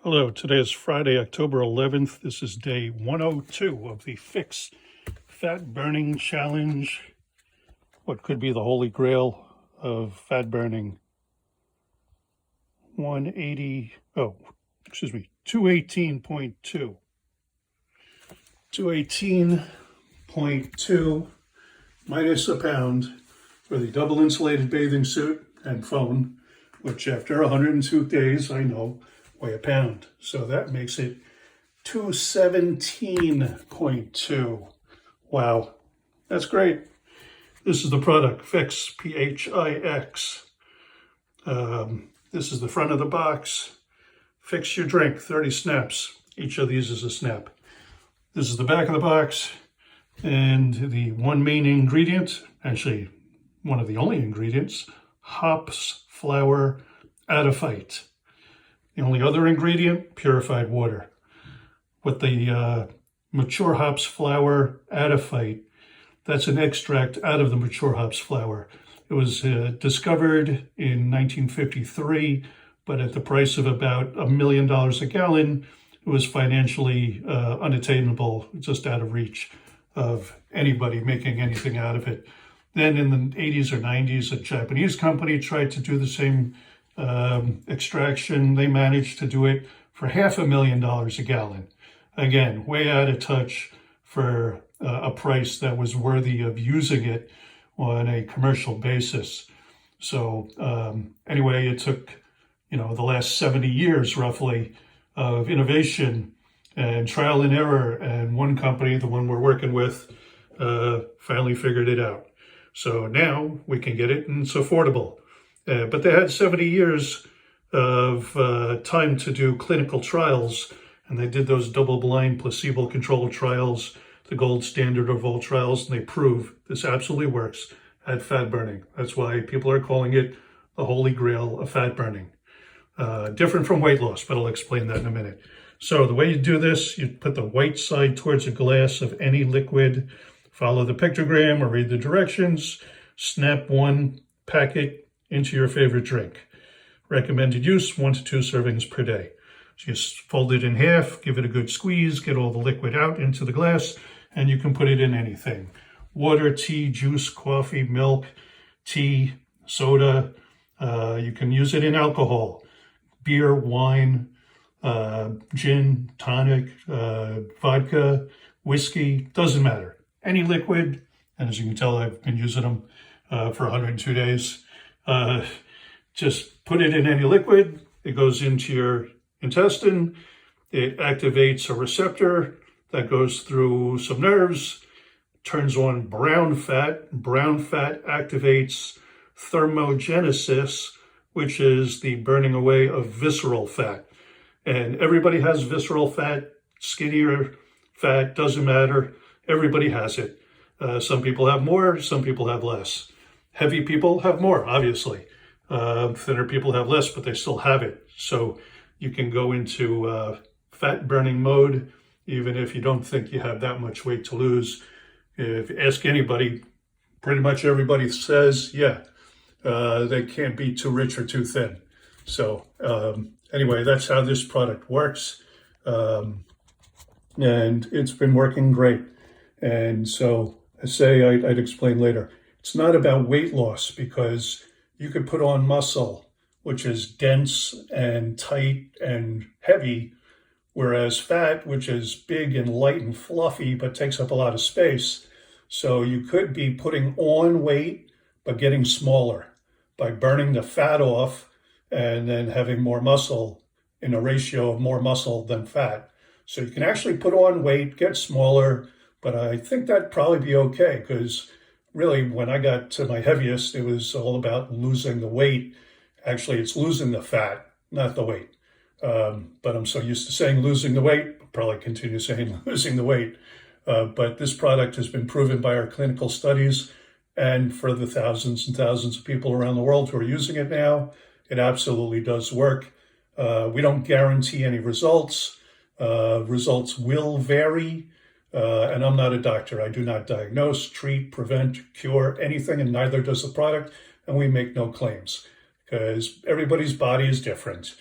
Hello, today is Friday, October 11th. This is day 102 of the pHix Fat Burning Challenge. What could be the holy grail of fat burning? 218.2. 218.2 minus a pound for the double insulated bathing suit and phone, which after 102 days, I know, weigh a pound. So that makes it 217.2. Wow, that's great. This is the product, pHix, pHix. This is the front of the box. Fix your drink, 30 snaps. Each of these is a snap. This is the back of the box, and the one main ingredient, actually one of the only ingredients, hops, flour, adiphyte. The only other ingredient, purified water. With the mature hops flour adiphyte, that's an extract out of the mature hops flour. It was discovered in 1953, but at the price of about $1 million a gallon, it was financially unattainable, just out of reach of anybody making anything out of it. Then in the 80s or 90s, a Japanese company tried to do the same extraction. They managed to do it for $500,000 a gallon. Again, way out of touch for a price that was worthy of using it on a commercial basis. So anyway, it took, the last 70 years roughly of innovation and trial and error, and one company, the one we're working with, finally figured it out. So now we can get it, and it's affordable. But they had 70 years of time to do clinical trials, and they did those double-blind, placebo-controlled trials, the gold standard of all trials, and they prove this absolutely works at fat burning. That's why people are calling it the holy grail of fat burning. Different from weight loss, but I'll explain that in a minute. So the way you do this, you put the white side towards a glass of any liquid, follow the pictogram or read the directions, snap one packet into your favorite drink. Recommended use, 1 to 2 servings per day. So you fold it in half, give it a good squeeze, get all the liquid out into the glass, and you can put it in anything. Water, tea, juice, coffee, milk, tea, soda. You can use it in alcohol, beer, wine, gin, tonic, vodka, whiskey, doesn't matter. Any liquid, and as you can tell, I've been using them for 102 days. Just put it in any liquid, it goes into your intestine, it activates a receptor that goes through some nerves, turns on brown fat activates thermogenesis, which is the burning away of visceral fat. And everybody has visceral fat, skinnier fat, doesn't matter, everybody has it. Some people have more, some people have less. Heavy people have more, obviously. Thinner people have less, but they still have it. So you can go into fat burning mode, even if you don't think you have that much weight to lose. If you ask anybody, pretty much everybody says, yeah, they can't be too rich or too thin. So anyway, that's how this product works. And it's been working great. And so I say I'd explain later. It's not about weight loss, because you could put on muscle, which is dense and tight and heavy, whereas fat, which is big and light and fluffy, but takes up a lot of space. So you could be putting on weight, but getting smaller by burning the fat off and then having more muscle in a ratio of more muscle than fat. So you can actually put on weight, get smaller, but I think that'd probably be okay, because really, when I got to my heaviest, it was all about losing the weight. Actually, it's losing the fat, not the weight. But I'm so used to saying losing the weight, I'll probably continue saying losing the weight. But this product has been proven by our clinical studies, and for the thousands and thousands of people around the world who are using it now, it absolutely does work. We don't guarantee any results. Results will vary. And I'm not a doctor. I do not diagnose, treat, prevent, cure anything, and neither does the product. And we make no claims, because everybody's body is different.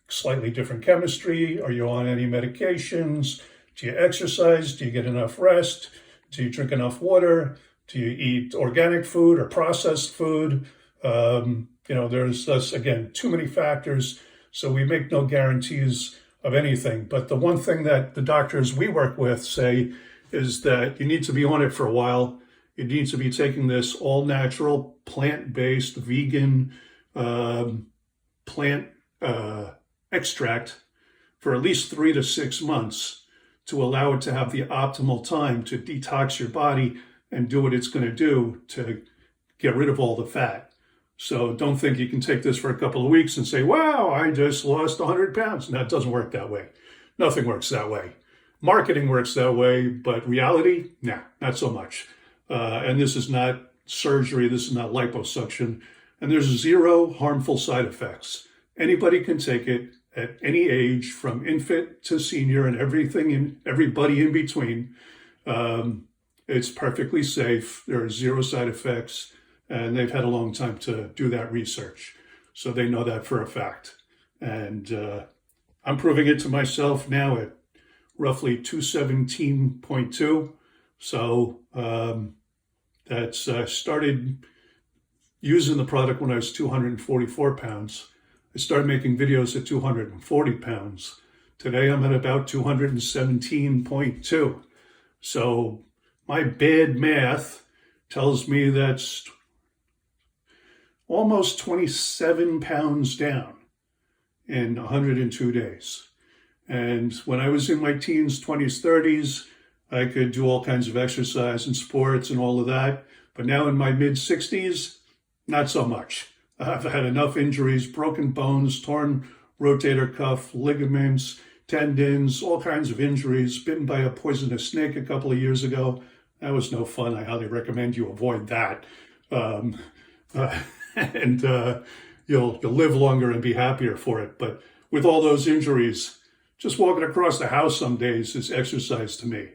slightly different chemistry? Are you on any medications? Do you exercise? Do you get enough rest? Do you drink enough water? Do you eat organic food or processed food? There's, again, too many factors, so we make no guarantees of anything. But the one thing that the doctors we work with say is that you need to be on it for a while. You need to be taking this all natural, plant-based, vegan plant extract for at least 3 to 6 months to allow it to have the optimal time to detox your body and do what it's going to do to get rid of all the fat. So don't think you can take this for a couple of weeks and say, wow, I just lost 100 pounds. No, it doesn't work that way. Nothing works that way. Marketing works that way, but reality, nah, not so much. And this is not surgery. This is not liposuction. And there's 0 harmful side effects. Anybody can take it at any age, from infant to senior and everybody in between. It's perfectly safe. There are 0 side effects. And they've had a long time to do that research. So they know that for a fact. And I'm proving it to myself now at roughly 217.2. So that's started using the product when I was 244 pounds. I started making videos at 240 pounds. Today I'm at about 217.2. So my bad math tells me that's almost 27 pounds down in 102 days. And when I was in my teens, 20s, 30s, I could do all kinds of exercise and sports and all of that. But now in my mid-60s, not so much. I've had enough injuries, broken bones, torn rotator cuff, ligaments, tendons, all kinds of injuries, bitten by a poisonous snake a couple of years ago. That was no fun. I highly recommend you avoid that. And you'll live longer and be happier for it. But with all those injuries, just walking across the house some days is exercise to me.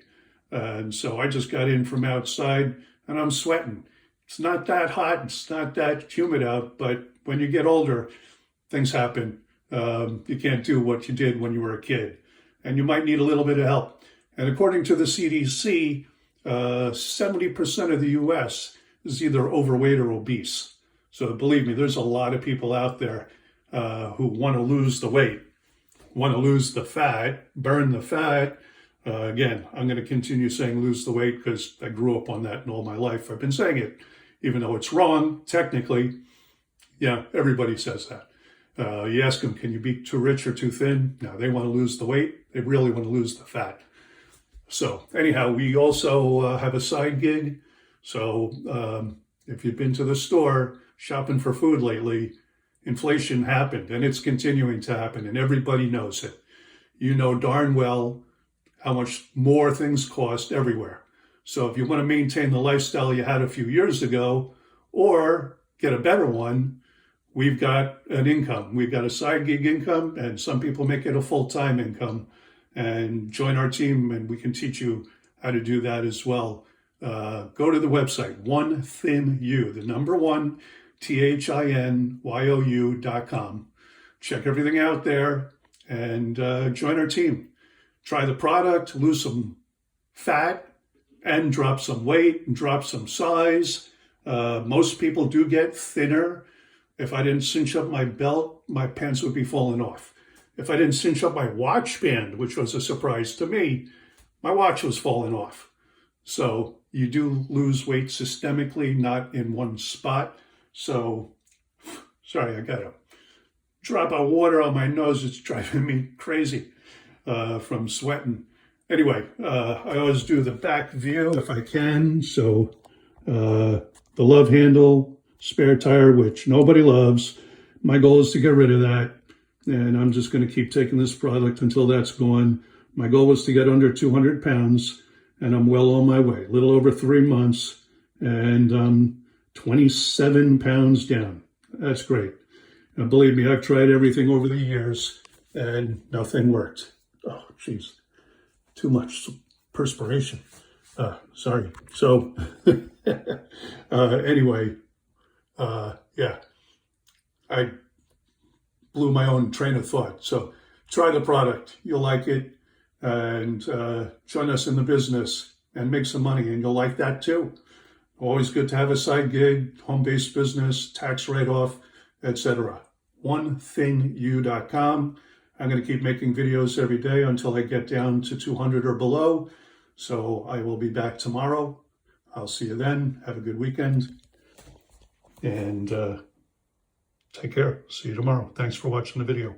And so I just got in from outside and I'm sweating. It's not that hot, it's not that humid out, but when you get older, things happen. You can't do what you did when you were a kid, and you might need a little bit of help. And according to the CDC, 70% of the US is either overweight or obese. So believe me, there's a lot of people out there who want to lose the weight, want to lose the fat, burn the fat. Again, I'm going to continue saying lose the weight because I grew up on that in all my life. I've been saying it, even though it's wrong, technically. Yeah, everybody says that. You ask them, can you be too rich or too thin? No, they want to lose the weight. They really want to lose the fat. So anyhow, we also have a side gig. So if you've been to the store shopping for food lately, inflation happened and it's continuing to happen and everybody knows it. You know darn well how much more things cost everywhere. So if you want to maintain the lifestyle you had a few years ago or get a better one, we've got an income. We've got a side gig income, and some people make it a full-time income. And join our team and we can teach you how to do that as well. Go to the website, OneThinYou, the number 1, THINYOU.com. Check everything out there and join our team. Try the product, lose some fat, and drop some weight, and drop some size. Most people do get thinner. If I didn't cinch up my belt, my pants would be falling off. If I didn't cinch up my watch band, which was a surprise to me, my watch was falling off. So you do lose weight systemically, not in one spot. So, sorry, I got a drop of water on my nose. It's driving me crazy from sweating. Anyway, I always do the back view if I can. So the love handle, spare tire, which nobody loves. My goal is to get rid of that. And I'm just going to keep taking this product until that's gone. My goal was to get under 200 pounds, and I'm well on my way. A little over 3 months, and I'm 27 pounds down. That's great. And believe me, I've tried everything over the years, and nothing worked. Oh, jeez. Too much perspiration. Sorry. So, anyway, yeah. blew my own train of thought. So try the product. You'll like it. And join us in the business and make some money. And you'll like that too. Always good to have a side gig, home-based business, tax write-off, etc. OneThingU.com. I'm going to keep making videos every day until I get down to 200 or below. So I will be back tomorrow. I'll see you then. Have a good weekend. And take care. See you tomorrow. Thanks for watching the video.